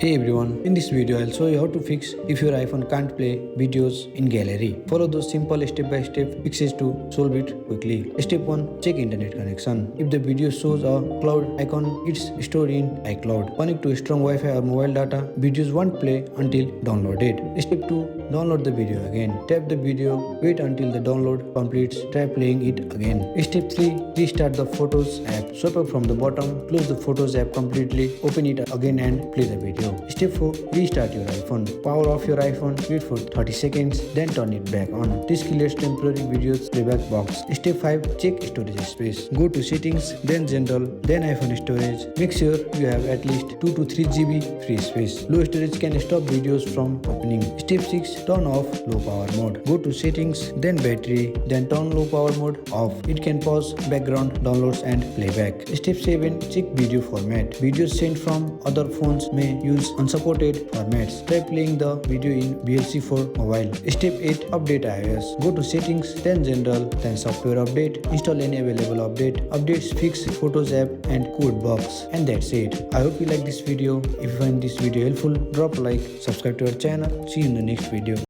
Hey everyone, in this video I'll show you how to fix if your iPhone can't play videos in gallery. Follow those simple step-by-step fixes to solve it quickly. Step 1. Check internet connection. If the video shows a cloud icon, it's stored in iCloud. Connect to strong Wi-Fi or mobile data. Videos won't play until downloaded. Step 2. Download the video again. Tap the video, wait until the download completes, try playing it again. Step 3. Restart the Photos app. Swipe up from the bottom, close the Photos app completely, open it again and play the video. Step 4. Restart your iPhone. Power off your iPhone, wait for 30 seconds, then turn it back on. This clears temporary videos playback box. Step 5. Check storage space. Go to settings, then general, then iPhone storage. Make sure you have at least 2 to 3 GB free space. Low storage can stop videos from opening. Step 6. Turn off low power mode. Go to settings, then battery, then turn low power mode off. It can pause background downloads and playback. Step 7. Check video format. Videos sent from other phones may use unsupported formats. Try playing the video in VLC for mobile. Step 8. Update iOS. Go to settings, then general, then software update. Install any available update. Updates fix Photos app and code box. And that's it. I hope you like this video. If you find this video helpful, drop a like, subscribe to our channel. See you in the next video.